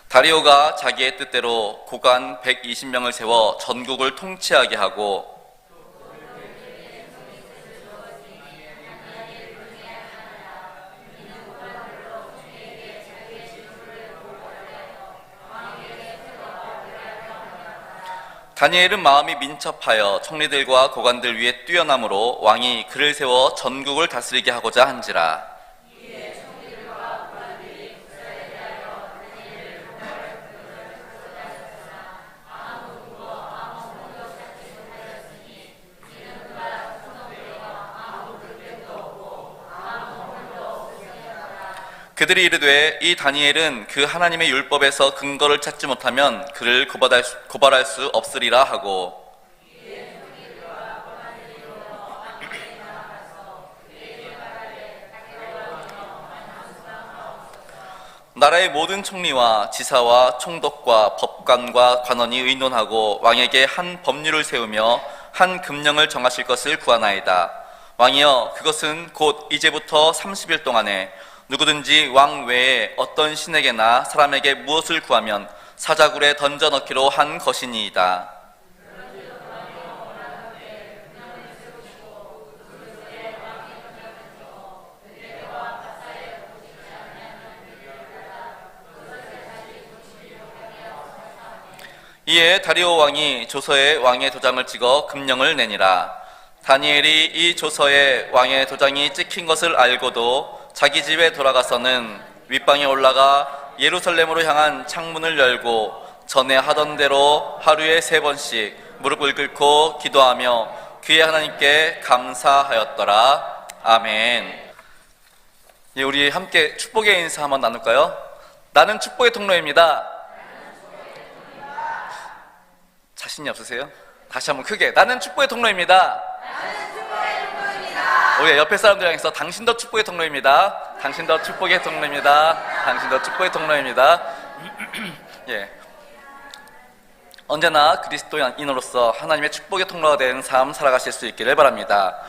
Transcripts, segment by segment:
다리오가 자기의 뜻대로 고관 120명을 세워 전국을 통치하게 하고 다니엘은 마음이 민첩하여 총리들과 고관들 위에 뛰어남으로 왕이 그를 세워 전국을 다스리게 하고자 한지라. 그들이 이르되 이 다니엘은 그 하나님의 율법에서 근거를 찾지 못하면 그를 고발할 수 없으리라 하고, 나라의 모든 총리와 지사와 총독과 법관과 관원이 의논하고 왕에게 한 법률을 세우며 한 금령을 정하실 것을 구하나이다. 왕이여, 그것은 곧 이제부터 30일 동안에 누구든지 왕 외에 어떤 신에게나 사람에게 무엇을 구하면 사자굴에 던져 넣기로 한 것이니이다. 이에 다리오 왕이 조서에 왕의 도장을 찍어 금령을 내니라. 다니엘이 이 조서에 왕의 도장이 찍힌 것을 알고도 자기 집에 돌아가서는 윗방에 올라가 예루살렘으로 향한 창문을 열고 전에 하던 대로 하루에 3번씩 무릎을 꿇고 기도하며 그의 하나님께 감사하였더라. 아멘. 예, 우리 함께 축복의 인사 한번 나눌까요? 나는 축복의 통로입니다. 자신이 없으세요? 다시 한번 크게. 나는 축복의 통로입니다. 우리 옆에 사람들 향해서 당신도 축복의 통로입니다. 당신도 축복의 통로입니다. 당신도 축복의 통로입니다. 예. 언제나 그리스도인으로서 하나님의 축복의 통로가 된 삶 살아가실 수 있기를 바랍니다.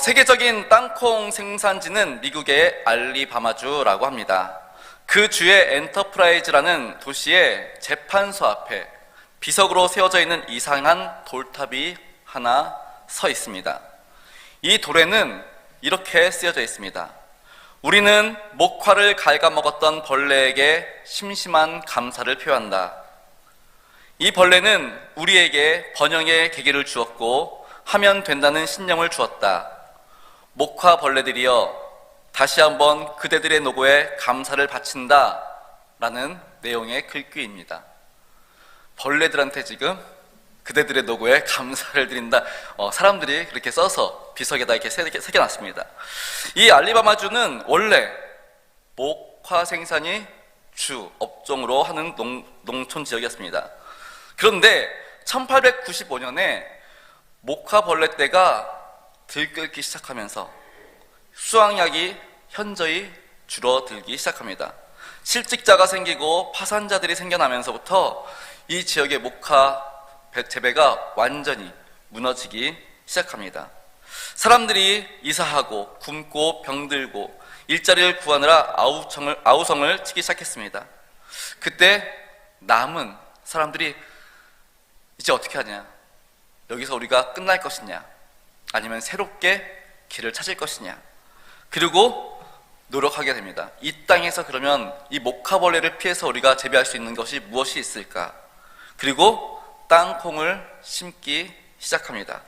세계적인 땅콩 생산지는 미국의 알리바마주라고 합니다. 그 주의 엔터프라이즈라는 도시의 재판소 앞에 비석으로 세워져 있는 이상한 돌탑이 하나 서 있습니다. 이 돌에는 이렇게 쓰여져 있습니다. 우리는 목화를 갉아먹었던 벌레에게 심심한 감사를 표한다. 이 벌레는 우리에게 번영의 계기를 주었고 하면 된다는 신념을 주었다. 목화 벌레들이여, 다시 한번 그대들의 노고에 감사를 바친다 라는 내용의 글귀입니다. 벌레들한테 지금 그대들의 노고에 감사를 드린다. 사람들이 그렇게 써서 비석에다 이렇게 새겨놨습니다. 이 알리바마주는 원래 목화 생산이 주 업종으로 하는 농촌 지역이었습니다. 그런데 1895년에 목화 벌레떼가 들끓기 시작하면서 수확량이 현저히 줄어들기 시작합니다. 실직자가 생기고 파산자들이 생겨나면서부터 이 지역의 목화 재배가 완전히 무너지기 시작합니다. 사람들이 이사하고 굶고 병들고 일자리를 구하느라 아우성을 치기 시작했습니다. 그때 남은 사람들이 이제 어떻게 하냐? 여기서 우리가 끝날 것이냐? 아니면 새롭게 길을 찾을 것이냐? 그리고 노력하게 됩니다. 이 땅에서 그러면 이 목화벌레를 피해서 우리가 재배할 수 있는 것이 무엇이 있을까? 그리고 땅콩을 심기 시작합니다.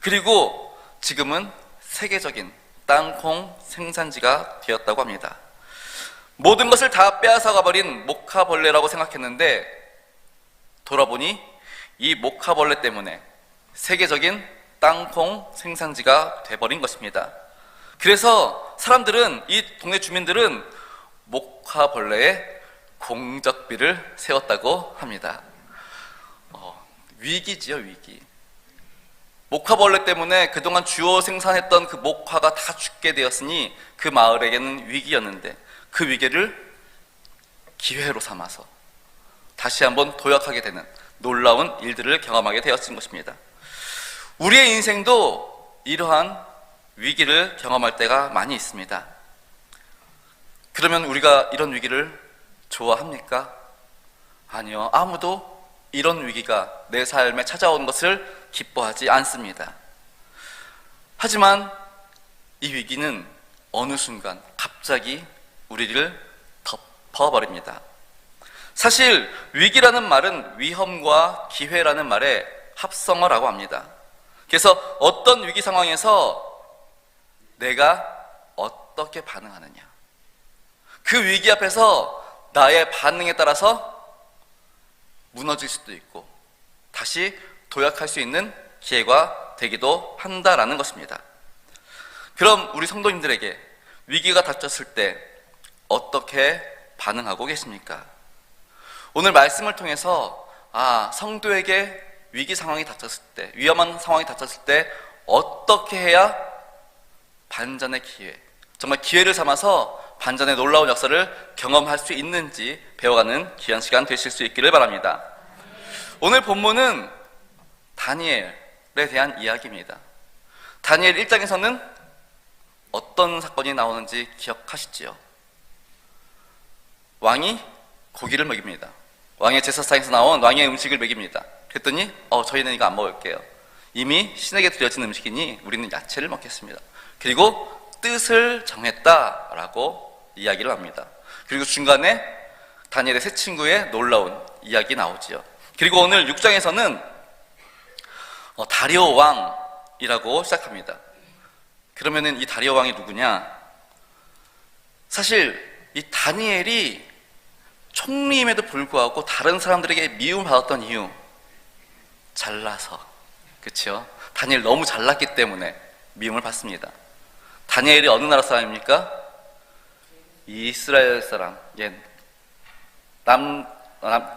그리고 지금은 세계적인 땅콩 생산지가 되었다고 합니다. 모든 것을 다 빼앗아 가버린 목화벌레라고 생각했는데 돌아보니 이 목화벌레 때문에 세계적인 땅콩 생산지가 돼버린 것입니다. 그래서 사람들은, 이 동네 주민들은 목화벌레에 공적비를 세웠다고 합니다. 위기지요, 위기. 목화벌레 때문에 그동안 주워 생산했던 그 목화가 다 죽게 되었으니 그 마을에게는 위기였는데 그 위기를 기회로 삼아서 다시 한번 도약하게 되는 놀라운 일들을 경험하게 되었던 것입니다. 우리의 인생도 이러한 위기를 경험할 때가 많이 있습니다. 그러면 우리가 이런 위기를 좋아합니까? 아니요. 아무도 이런 위기가 내 삶에 찾아온 것을 기뻐하지 않습니다. 하지만 이 위기는 어느 순간 갑자기 우리를 덮어버립니다. 사실 위기라는 말은 위험과 기회라는 말의 합성어라고 합니다. 그래서 어떤 위기 상황에서 내가 어떻게 반응하느냐, 그 위기 앞에서 나의 반응에 따라서 무너질 수도 있고 다시 도약할 수 있는 기회가 되기도 한다라는 것입니다. 그럼 우리 성도님들에게 위기가 닥쳤을 때 어떻게 반응하고 계십니까? 오늘 말씀을 통해서 성도에게 위기 상황이 닥쳤을 때, 위험한 상황이 닥쳤을 때 어떻게 해야 반전의 기회, 정말 기회를 삼아서 반전의 놀라운 역사를 경험할 수 있는지 배워가는 귀한 시간 되실 수 있기를 바랍니다. 오늘 본문은 다니엘에 대한 이야기입니다. 다니엘 1장에서는 어떤 사건이 나오는지 기억하시지요? 왕이 고기를 먹입니다. 왕의 제사상에서 나온 왕의 음식을 먹입니다. 그랬더니 저희는 이거 안 먹을게요. 이미 신에게 드려진 음식이니 우리는 야채를 먹겠습니다. 그리고 뜻을 정했다라고 이야기를 합니다. 그리고 중간에 다니엘의 세 친구의 놀라운 이야기 나오지요. 그리고 오늘 6장에서는 다리오 왕이라고 시작합니다. 그러면은 이 다리오 왕이 누구냐? 사실 이 다니엘이 총리임에도 불구하고 다른 사람들에게 미움을 받았던 이유, 잘나서. 그렇죠? 다니엘 너무 잘났기 때문에 미움을 받습니다. 다니엘이 어느 나라 사람입니까? 이스라엘 사람,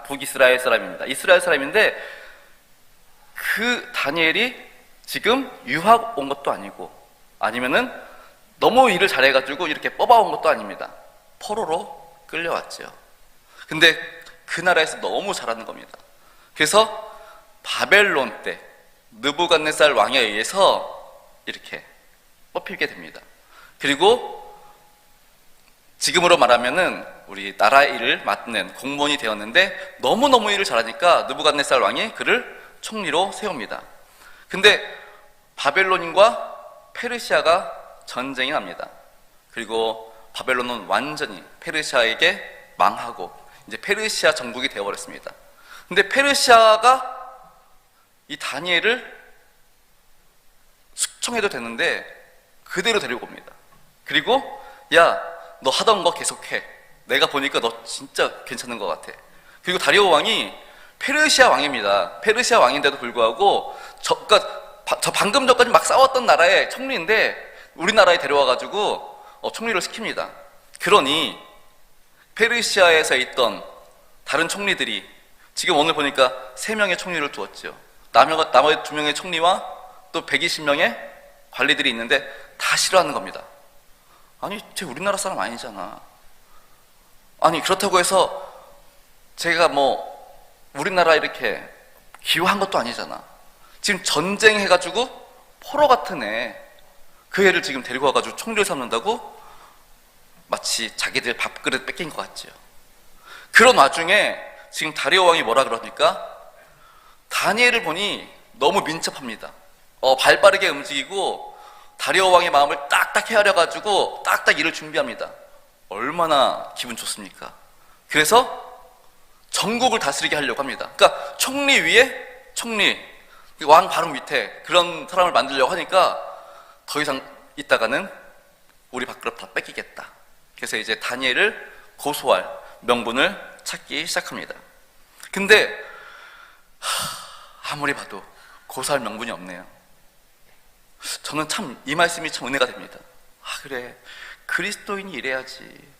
북이스라엘 사람입니다. 이스라엘 사람인데 그 다니엘이 지금 유학 온 것도 아니고 아니면은 너무 일을 잘해가지고 이렇게 뽑아온 것도 아닙니다. 포로로 끌려왔죠. 근데 그 나라에서 너무 잘하는 겁니다. 그래서 바벨론 때 느부갓네살 왕에 의해서 이렇게 뽑히게 됩니다. 그리고 지금으로 말하면은 우리 나라 일을 맡는 공무원이 되었는데 너무너무 일을 잘하니까 느부갓네살 왕이 그를 총리로 세웁니다. 근데 바벨론과 페르시아가 전쟁이 납니다. 그리고 바벨론은 완전히 페르시아에게 망하고 이제 페르시아 정국이 되어버렸습니다. 근데 페르시아가 이 다니엘을 숙청해도 되는데 그대로 데리고 옵니다. 그리고 너 하던 거 계속해. 내가 보니까 너 진짜 괜찮은 것 같아. 그리고 다리오 왕이 페르시아 왕입니다. 페르시아 왕인데도 불구하고 저 방금 전까지 막 싸웠던 나라의 총리인데 우리나라에 데려와가지고 총리를 시킵니다. 그러니 페르시아에서 있던 다른 총리들이 지금 오늘 보니까 3명의 총리를 두었죠. 나머지 2명의 총리와 또 120명의 관리들이 있는데 다 싫어하는 겁니다. 아니, 쟤 우리나라 사람 아니잖아. 아니, 그렇다고 해서 제가 우리나라 이렇게 기여한 것도 아니잖아. 지금 전쟁해가지고 포로 같은 그 애를 지금 데리고 와가지고 총리를 삼는다고? 마치 자기들 밥그릇 뺏긴 것 같죠. 그런 와중에 지금 다리오 왕이 뭐라 그러니까? 다니엘을 보니 너무 민첩합니다. 발 빠르게 움직이고 다리오 왕의 마음을 딱딱 헤아려가지고 딱딱 일을 준비합니다. 얼마나 기분 좋습니까? 그래서 전국을 다스리게 하려고 합니다. 그러니까 총리 위에 총리, 왕 바로 밑에 그런 사람을 만들려고 하니까 더 이상 있다가는 우리 밥그릇 다 뺏기겠다. 그래서 이제 다니엘을 고소할 명분을 찾기 시작합니다. 근데 아무리 봐도 고소할 명분이 없네요. 저는 참 이 말씀이 참 은혜가 됩니다. 그래, 그리스도인이 이래야지.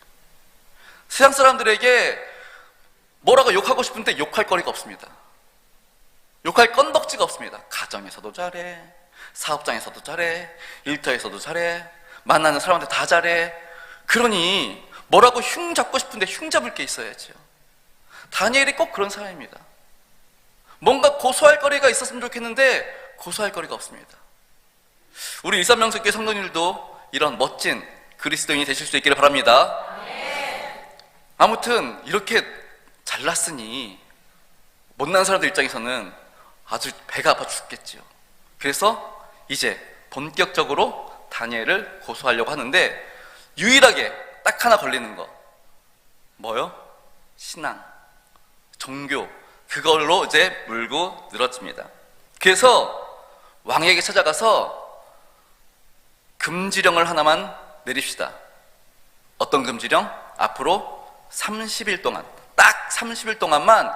세상 사람들에게 뭐라고 욕하고 싶은데 욕할 거리가 없습니다. 욕할 건덕지가 없습니다. 가정에서도 잘해, 사업장에서도 잘해, 일터에서도 잘해, 만나는 사람한테 다 잘해. 그러니 뭐라고 흉 잡고 싶은데 흉 잡을 게 있어야죠. 다니엘이 꼭 그런 사람입니다. 뭔가 고소할 거리가 있었으면 좋겠는데 고소할 거리가 없습니다. 우리 일산명석교회 성도님들도 이런 멋진 그리스도인이 되실 수 있기를 바랍니다. 아무튼 이렇게 잘났으니 못난 사람들 입장에서는 아주 배가 아파 죽겠지요. 그래서 이제 본격적으로 다니엘을 고소하려고 하는데 유일하게 딱 하나 걸리는 거 뭐요? 신앙, 종교, 그걸로 이제 물고 늘어집니다. 그래서 왕에게 찾아가서 금지령을 하나만 내립시다. 어떤 금지령? 앞으로 30일 동안, 딱 30일 동안만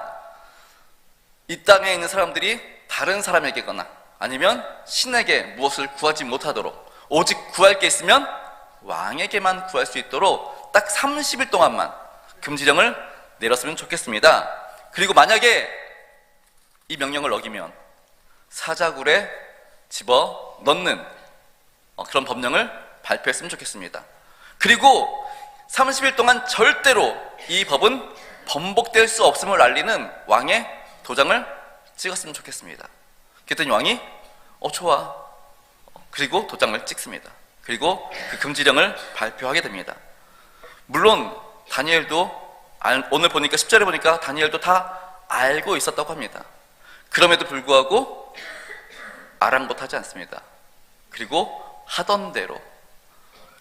이 땅에 있는 사람들이 다른 사람에게거나 아니면 신에게 무엇을 구하지 못하도록, 오직 구할 게 있으면 왕에게만 구할 수 있도록 딱 30일 동안만 금지령을 내렸으면 좋겠습니다. 그리고 만약에 이 명령을 어기면 사자굴에 집어 넣는 그런 법령을 발표했으면 좋겠습니다. 그리고 30일 동안 절대로 이 법은 번복될 수 없음을 알리는 왕의 도장을 찍었으면 좋겠습니다. 그랬더니 왕이 좋아. 그리고 도장을 찍습니다. 그리고 그 금지령을 발표하게 됩니다. 물론 다니엘도 오늘 보니까 10절에 보니까 다니엘도 다 알고 있었다고 합니다. 그럼에도 불구하고 아랑곳하지 않습니다. 그리고 하던 대로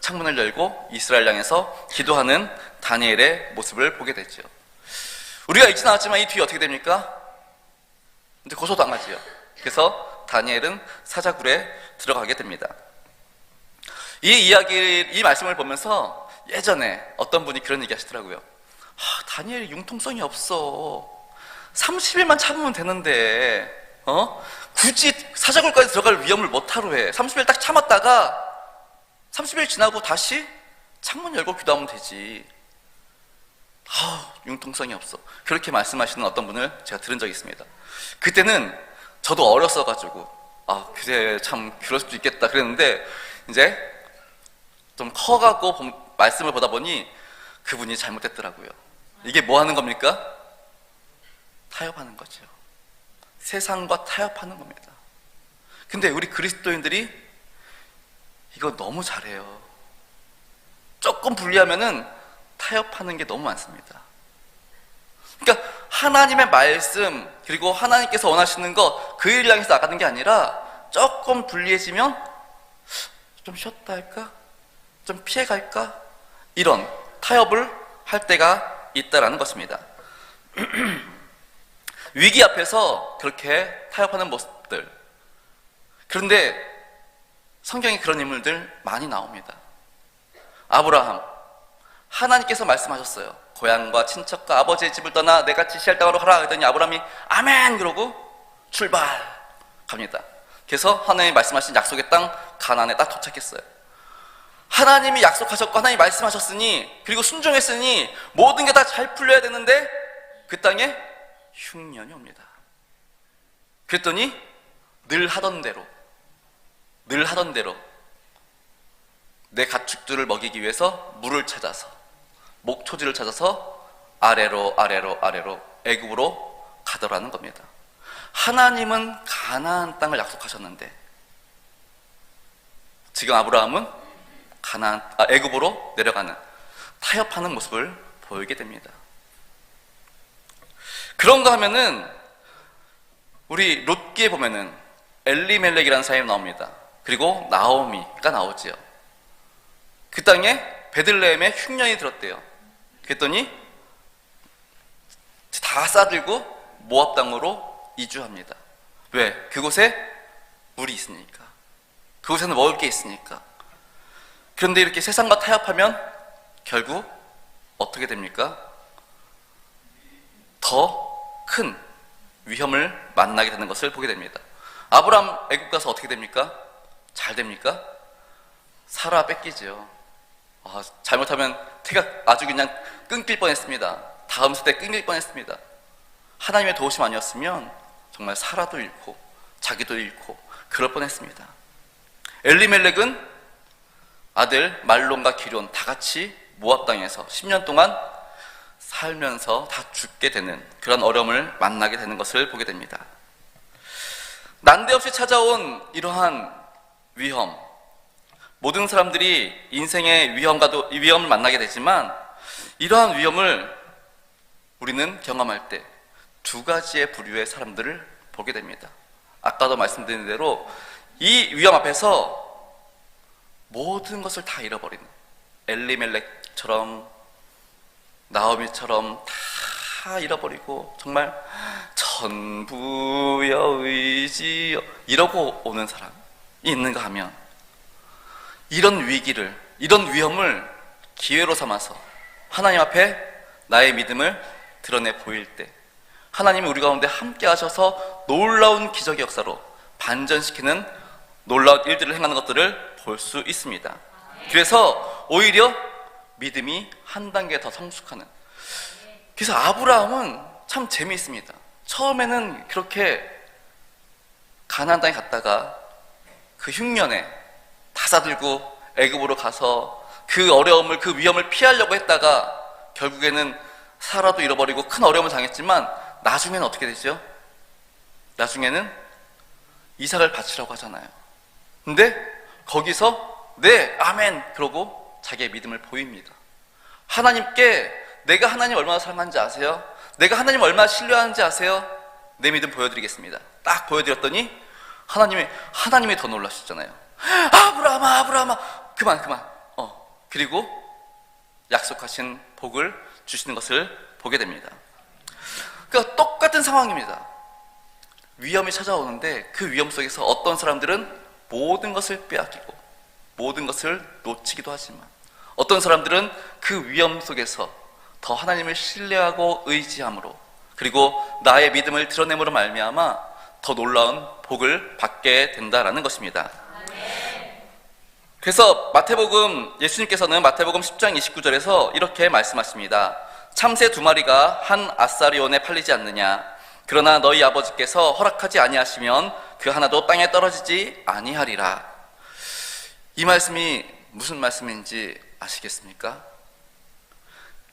창문을 열고 이스라엘 향해서 기도하는 다니엘의 모습을 보게 되죠. 우리가 읽진 않았지만 이 뒤에 어떻게 됩니까? 이제 고소당하지요. 그래서 다니엘은 사자굴에 들어가게 됩니다. 이 말씀을 보면서 예전에 어떤 분이 그런 얘기 하시더라고요. 다니엘이 융통성이 없어. 30일만 참으면 되는데 굳이 사자굴까지 들어갈 위험을 못하러 해. 30일 딱 참았다가 30일 지나고 다시 창문 열고 기도하면 되지. 융통성이 없어. 그렇게 말씀하시는 어떤 분을 제가 들은 적이 있습니다. 그때는 저도 어렸어가지고 그래 참 그럴 수도 있겠다 그랬는데 이제 좀 커가고 말씀을 보다 보니 그분이 잘못됐더라고요. 이게 뭐 하는 겁니까? 타협하는 거죠. 세상과 타협하는 겁니다. 근데 우리 그리스도인들이 이거 너무 잘해요. 조금 불리하면은 타협하는 게 너무 많습니다. 그러니까 하나님의 말씀 그리고 하나님께서 원하시는 거 그 일 향해서 나가는 게 아니라 조금 불리해지면 좀 쉬었다 할까? 좀 피해갈까? 이런 타협을 할 때가 있다라는 것입니다. 위기 앞에서 그렇게 타협하는 모습들. 그런데 성경에 그런 인물들 많이 나옵니다. 아브라함, 하나님께서 말씀하셨어요. 고향과 친척과 아버지의 집을 떠나 내가 지시할 땅으로 가라 하더니 아브라함이 아멘 그러고 출발 갑니다. 그래서 하나님이 말씀하신 약속의 땅 가나안에 딱 도착했어요. 하나님이 약속하셨고 하나님이 말씀하셨으니 그리고 순종했으니 모든 게 다 잘 풀려야 되는데 그 땅에 흉년이 옵니다. 그랬더니 늘 하던 대로 내 가축들을 먹이기 위해서 물을 찾아서 목초지를 찾아서 아래로 애굽으로 가더라는 겁니다. 하나님은 가나안 땅을 약속하셨는데 지금 아브라함은 애굽으로 내려가는 타협하는 모습을 보이게 됩니다. 그런가 하면은 우리 롯기에 보면은 엘리멜렉이라는 사람이 나옵니다. 그리고 나오미가 나오지요. 그 땅에 베들레헴에 흉년이 들었대요. 그랬더니 다 싸들고 모압 땅으로 이주합니다. 왜? 그곳에 물이 있으니까. 그곳에는 먹을 게 있으니까. 그런데 이렇게 세상과 타협하면 결국 어떻게 됩니까? 더 큰 위험을 만나게 되는 것을 보게 됩니다. 아브라함 애굽 가서 어떻게 됩니까? 잘 됩니까? 사라 뺏기죠. 잘못하면 태가 아주 그냥 끊길 뻔했습니다. 다음 세대 끊길 뻔했습니다. 하나님의 도우심 아니었으면 정말 사라도 잃고 자기도 잃고 그럴 뻔했습니다. 엘리멜렉은 아들 말론과 기럨 다 같이 모압 땅에서 10년 동안 살면서 다 죽게 되는 그런 어려움을 만나게 되는 것을 보게 됩니다. 난데없이 찾아온 이러한 위험, 모든 사람들이 인생의 위험을 만나게 되지만 이러한 위험을 우리는 경험할 때 두 가지의 부류의 사람들을 보게 됩니다. 아까도 말씀드린 대로 이 위험 앞에서 모든 것을 다 잃어버리는, 엘리멜렉처럼 나오미처럼 다 잃어버리고 정말 전부여 의지여 이러고 오는 사람이 있는가 하면, 이런 위기를, 이런 위험을 기회로 삼아서 하나님 앞에 나의 믿음을 드러내 보일 때 하나님이 우리 가운데 함께 하셔서 놀라운 기적의 역사로 반전시키는 놀라운 일들을 행하는 것들을 볼 수 있습니다. 그래서 오히려 믿음이 한 단계 더 성숙하는, 그래서 아브라함은 참 재미있습니다. 처음에는 그렇게 가나안 땅에 갔다가 그 흉년에 다 사들고 애굽으로 가서 그 어려움을, 그 위험을 피하려고 했다가 결국에는 사라도 잃어버리고 큰 어려움을 당했지만 나중에는 어떻게 되죠? 나중에는 이삭을 바치라고 하잖아요. 근데 거기서 네, 아멘 그러고 자기의 믿음을 보입니다. 하나님께 내가 하나님 얼마나 사랑하는지 아세요? 내가 하나님 얼마나 신뢰하는지 아세요? 내 믿음 보여드리겠습니다. 딱 보여드렸더니 하나님이 더 놀라셨잖아요. 아브라함아 그만 그리고 약속하신 복을 주시는 것을 보게 됩니다. 그러니까 똑같은 상황입니다. 위험이 찾아오는데 그 위험 속에서 어떤 사람들은 모든 것을 빼앗기고 모든 것을 놓치기도 하지만, 어떤 사람들은 그 위험 속에서 더 하나님을 신뢰하고 의지함으로, 그리고 나의 믿음을 드러냄으로 말미암아 더 놀라운 복을 받게 된다라는 것입니다. 그래서 예수님께서는 마태복음 10장 29절에서 이렇게 말씀하십니다. 참새 2마리가 한 아사리온에 팔리지 않느냐? 그러나 너희 아버지께서 허락하지 아니하시면 그 하나도 땅에 떨어지지 아니하리라. 이 말씀이 무슨 말씀인지 아시겠습니까?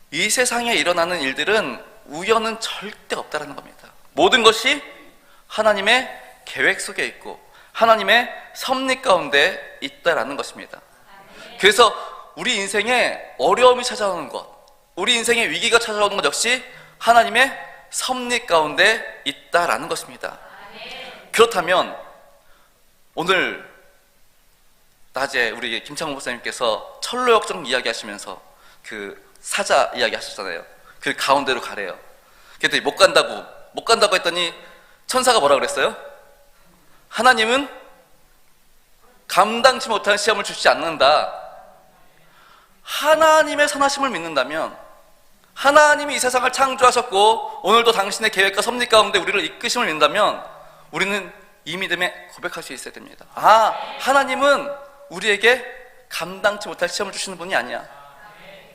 이 세상에 일어나는 일들은 우연은 절대 없다라는 겁니다. 모든 것이 하나님의 계획 속에 있고 하나님의 섭리 가운데 있다라는 것입니다. 그래서 우리 인생에 어려움이 찾아오는 것, 우리 인생에 위기가 찾아오는 것 역시 하나님의 섭리 가운데 있다라는 것입니다. 그렇다면 오늘 낮에 우리 김창호 목사님께서 철로 역정 이야기 하시면서 그 사자 이야기 하셨잖아요. 그 가운데로 가래요. 그랬더니 못 간다고 했더니 천사가 뭐라 그랬어요? 하나님은 감당치 못한 시험을 주시지 않는다. 하나님의 선하심을 믿는다면, 하나님이 이 세상을 창조하셨고 오늘도 당신의 계획과 섭리 가운데 우리를 이끄심을 믿는다면 우리는 이 믿음에 고백할 수 있어야 됩니다. 하나님은 우리에게 감당치 못할 시험을 주시는 분이 아니야.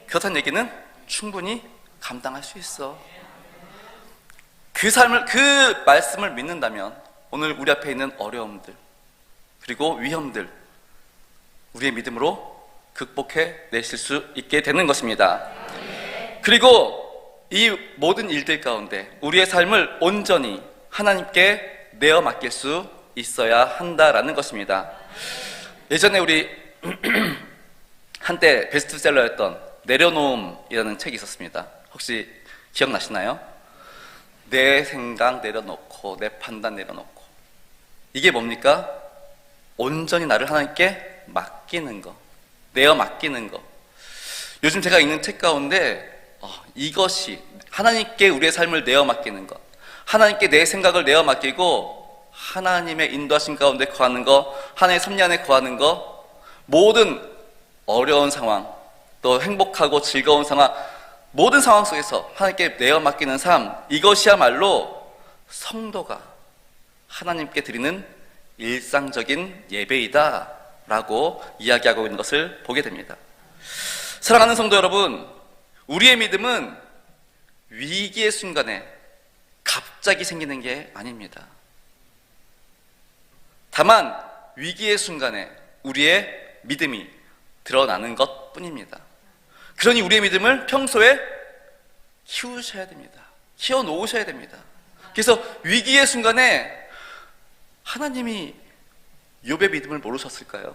그렇다는 얘기는 충분히 감당할 수 있어. 그 말씀을 믿는다면 오늘 우리 앞에 있는 어려움들 그리고 위험들 우리의 믿음으로 극복해 내실 수 있게 되는 것입니다. 그리고 이 모든 일들 가운데 우리의 삶을 온전히 하나님께 내어 맡길 수 있어야 한다라는 것입니다. 예전에 우리 한때 베스트셀러였던 내려놓음이라는 책이 있었습니다. 혹시 기억나시나요? 내 생각 내려놓고 내 판단 내려놓고, 이게 뭡니까? 온전히 나를 하나님께 맡기는 거, 내어 맡기는 거. 요즘 제가 읽는 책 가운데 이것이 하나님께 우리의 삶을 내어 맡기는 것, 하나님께 내 생각을 내어 맡기고 하나님의 인도하심 가운데 거하는 거, 하나님의 섭리 안에 거하는 거, 모든 어려운 상황, 또 행복하고 즐거운 상황, 모든 상황 속에서 하나님께 내어 맡기는 삶, 이것이야말로 성도가 하나님께 드리는 일상적인 예배이다 라고 이야기하고 있는 것을 보게 됩니다. 사랑하는 성도 여러분, 우리의 믿음은 위기의 순간에 갑자기 생기는 게 아닙니다. 다만 위기의 순간에 우리의 믿음이 드러나는 것 뿐입니다. 그러니 우리의 믿음을 평소에 키우셔야 됩니다. 키워놓으셔야 됩니다. 그래서 위기의 순간에 하나님이 욥의 믿음을 모르셨을까요?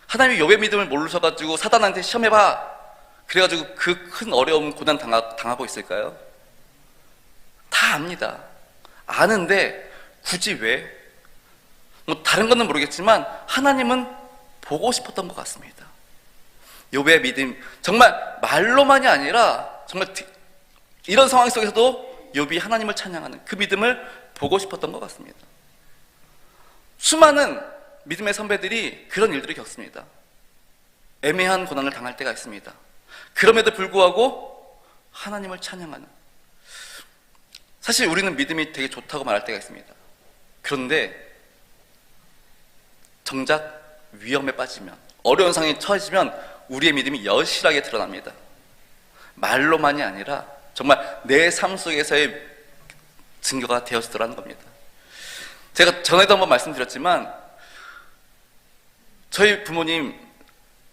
하나님이 욥의 믿음을 모르셔가지고 사단한테 시험해봐, 그래가지고 그 큰 어려움, 고난 당하고 있을까요? 다 압니다. 아는데 굳이 왜? 뭐 다른 거는 모르겠지만 하나님은 보고 싶었던 것 같습니다. 욥의 믿음, 정말 말로만이 아니라 정말 이런 상황 속에서도 욥이 하나님을 찬양하는 그 믿음을 보고 싶었던 것 같습니다. 수많은 믿음의 선배들이 그런 일들을 겪습니다. 애매한 고난을 당할 때가 있습니다. 그럼에도 불구하고 하나님을 찬양하는, 사실 우리는 믿음이 되게 좋다고 말할 때가 있습니다. 그런데 정작 위험에 빠지면, 어려운 상황에 처해지면 우리의 믿음이 여실하게 드러납니다. 말로만이 아니라 정말 내 삶 속에서의 증거가 되어지더라는 겁니다. 제가 전에도 한번 말씀드렸지만 저희 부모님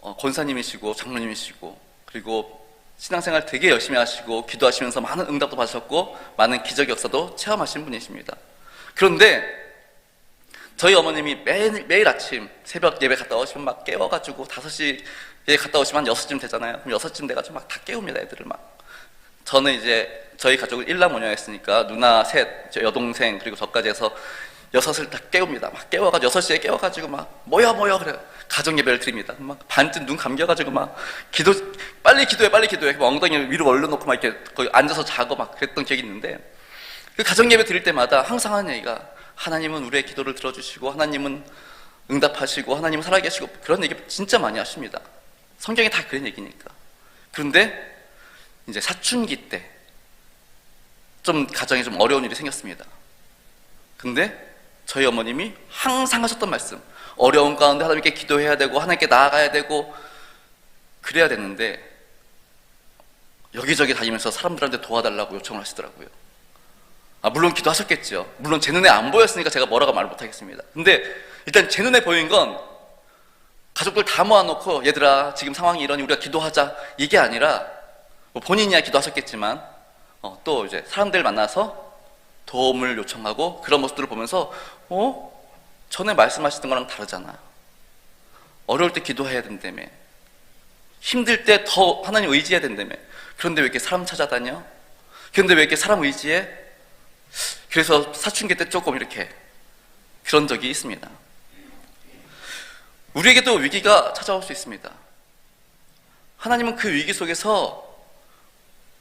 권사님이시고 장로님이시고, 그리고 신앙생활 되게 열심히 하시고 기도하시면서 많은 응답도 받으셨고 많은 기적 역사도 체험하신 분이십니다. 그런데 저희 어머님이 매일 아침 새벽 예배 갔다 오시면 막 깨워가지고 5시에 갔다 오시면 한 6시쯤 되잖아요. 그럼 6시쯤 돼가지고 막 다 깨웁니다, 애들을 막. 저는 이제 저희 가족은 일남오녀였으니까 누나 셋, 여동생 그리고 저까지 해서 6을 다 깨웁니다. 막 깨워가지고 6시에 깨워가지고 막 모여 그래요. 가정 예배를 드립니다. 막 반쯤 눈 감겨가지고 막 빨리 기도해 막 엉덩이 위로 올려놓고 막 이렇게 거기 앉아서 자고 막 그랬던 기억이 있는데, 그 가정 예배 드릴 때마다 항상 하는 얘기가 하나님은 우리의 기도를 들어주시고 하나님은 응답하시고 하나님은 살아계시고, 그런 얘기 진짜 많이 하십니다. 성경에 다 그런 얘기니까. 그런데 이제 사춘기 때 좀 가정에 좀 어려운 일이 생겼습니다. 근데 저희 어머님이 항상 하셨던 말씀, 어려운 가운데 하나님께 기도해야 되고 하나님께 나아가야 되고 그래야 되는데 여기저기 다니면서 사람들한테 도와달라고 요청을 하시더라고요. 물론 기도하셨겠죠. 물론 제 눈에 안 보였으니까 제가 뭐라고 말 못하겠습니다. 근데 일단 제 눈에 보인 건 가족들 다 모아놓고 얘들아 지금 상황이 이러니 우리가 기도하자, 이게 아니라 뭐 본인이야 기도하셨겠지만 또 이제 사람들 만나서 도움을 요청하고, 그런 모습들을 보면서 전에 말씀하시던 거랑 다르잖아. 어려울 때 기도해야 된다며, 힘들 때 더 하나님 의지해야 된다며, 그런데 왜 이렇게 사람 찾아다녀? 그런데 왜 이렇게 사람 의지해? 그래서 사춘기 때 조금 이렇게 그런 적이 있습니다. 우리에게도 위기가 찾아올 수 있습니다. 하나님은 그 위기 속에서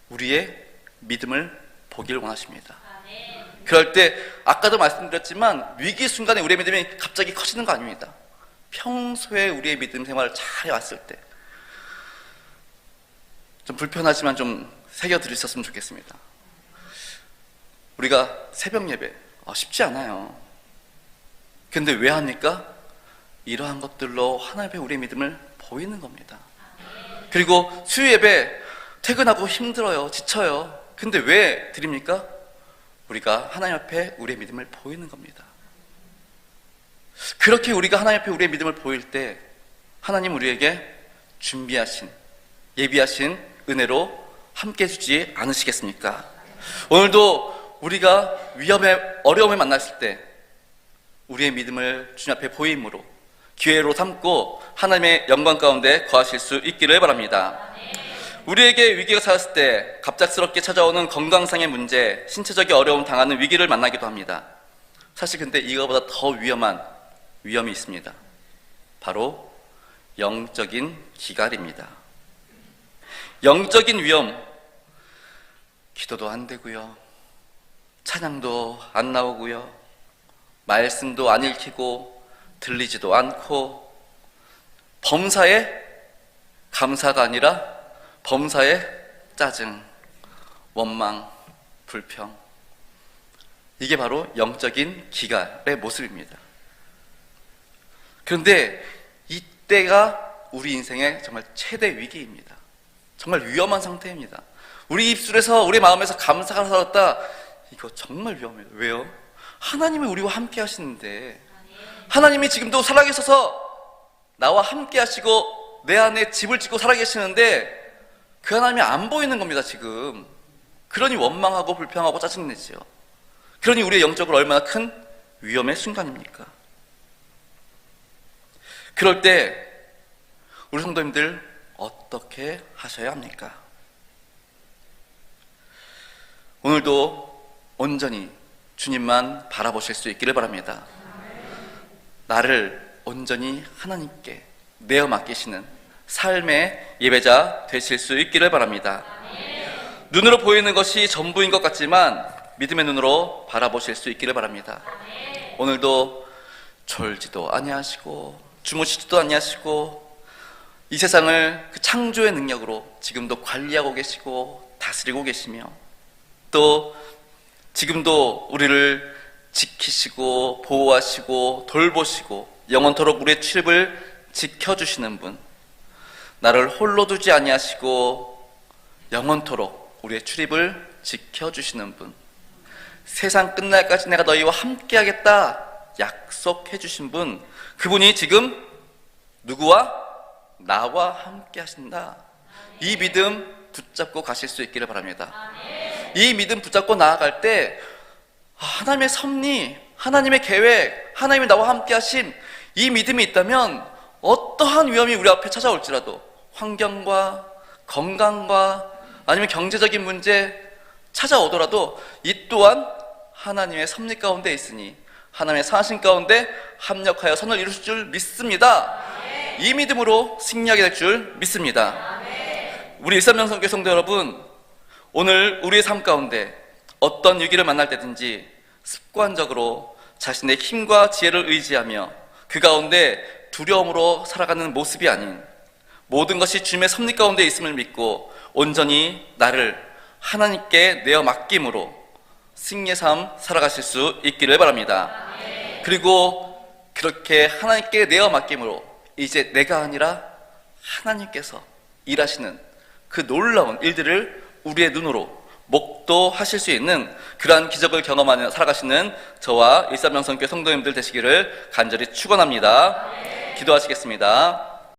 우리의 믿음을 보길 원하십니다. 그럴 때 아까도 말씀드렸지만 위기 순간에 우리의 믿음이 갑자기 커지는 거 아닙니다. 평소에 우리의 믿음 생활을 잘 해왔을 때 좀 불편하지만 좀 새겨드리셨으면 좋겠습니다. 우리가 새벽 예배 쉽지 않아요. 근데 왜 합니까? 이러한 것들로 하나님 앞에 우리의 믿음을 보이는 겁니다. 그리고 수요 예배 퇴근하고 힘들어요, 지쳐요. 근데 왜 드립니까? 우리가 하나님 앞에 우리의 믿음을 보이는 겁니다. 그렇게 우리가 하나님 앞에 우리의 믿음을 보일 때 하나님 우리에게 준비하신, 예비하신 은혜로 함께 해주지 않으시겠습니까? 오늘도 우리가 어려움에 만났을 때 우리의 믿음을 주님 앞에 보임으로 기회로 삼고 하나님의 영광 가운데 거하실 수 있기를 바랍니다. 우리에게 위기가 찾았을 때 갑작스럽게 찾아오는 건강상의 문제, 신체적인 어려움 당하는 위기를 만나기도 합니다. 사실 근데 이거보다 더 위험한 위험이 있습니다. 바로 영적인 기갈입니다. 영적인 위험, 기도도 안 되고요, 찬양도 안 나오고요, 말씀도 안 읽히고 들리지도 않고, 범사에 감사가 아니라 범사에 짜증, 원망, 불평, 이게 바로 영적인 기갈의 모습입니다. 그런데 이때가 우리 인생의 정말 최대 위기입니다. 정말 위험한 상태입니다. 우리 입술에서, 우리 마음에서 감사가 사라졌다, 이거 정말 위험해요. 왜요? 하나님이 우리와 함께 하시는데, 하나님이 지금도 살아계셔서 나와 함께 하시고 내 안에 집을 짓고 살아계시는데 그 하나님이 안 보이는 겁니다, 지금. 그러니 원망하고 불평하고 짜증내지요. 그러니 우리의 영적으로 얼마나 큰 위험의 순간입니까? 그럴 때 우리 성도님들 어떻게 하셔야 합니까? 오늘도 온전히 주님만 바라보실 수 있기를 바랍니다. 나를 온전히 하나님께 내어 맡기시는 삶의 예배자 되실 수 있기를 바랍니다. 눈으로 보이는 것이 전부인 것 같지만 믿음의 눈으로 바라보실 수 있기를 바랍니다. 오늘도 졸지도 아니하시고 주무시지도 아니하시고 이 세상을 그 창조의 능력으로 지금도 관리하고 계시고 다스리고 계시며 또 지금도 우리를 지키시고 보호하시고 돌보시고 영원토록 우리의 출입을 지켜주시는 분, 나를 홀로 두지 아니하시고 영원토록 우리의 출입을 지켜주시는 분, 세상 끝날까지 내가 너희와 함께하겠다 약속해 주신 분, 그분이 지금 누구와? 나와 함께 하신다. 이 믿음 붙잡고 가실 수 있기를 바랍니다. 이 믿음 붙잡고 나아갈 때 하나님의 섭리, 하나님의 계획, 하나님이 나와 함께 하심, 이 믿음이 있다면 어떠한 위험이 우리 앞에 찾아올지라도 환경과 건강과 아니면 경제적인 문제 찾아오더라도 이 또한 하나님의 섭리 가운데 있으니 하나님의 사신 가운데 합력하여 선을 이루실 줄 믿습니다. 이 믿음으로 승리하게 될 줄 믿습니다. 우리 13명성교회 성도 여러분, 오늘 우리의 삶 가운데 어떤 위기를 만날 때든지 습관적으로 자신의 힘과 지혜를 의지하며 그 가운데 두려움으로 살아가는 모습이 아닌 모든 것이 주님의 섭리 가운데 있음을 믿고 온전히 나를 하나님께 내어 맡김으로 승리의 삶 살아가실 수 있기를 바랍니다. 그리고 그렇게 하나님께 내어 맡김으로 이제 내가 아니라 하나님께서 일하시는 그 놀라운 일들을 우리의 눈으로 목도하실 수 있는 그러한 기적을 경험하며 살아가시는 저와 일산명성교회 성도님들 되시기를 간절히 축원합니다. 기도하시겠습니다.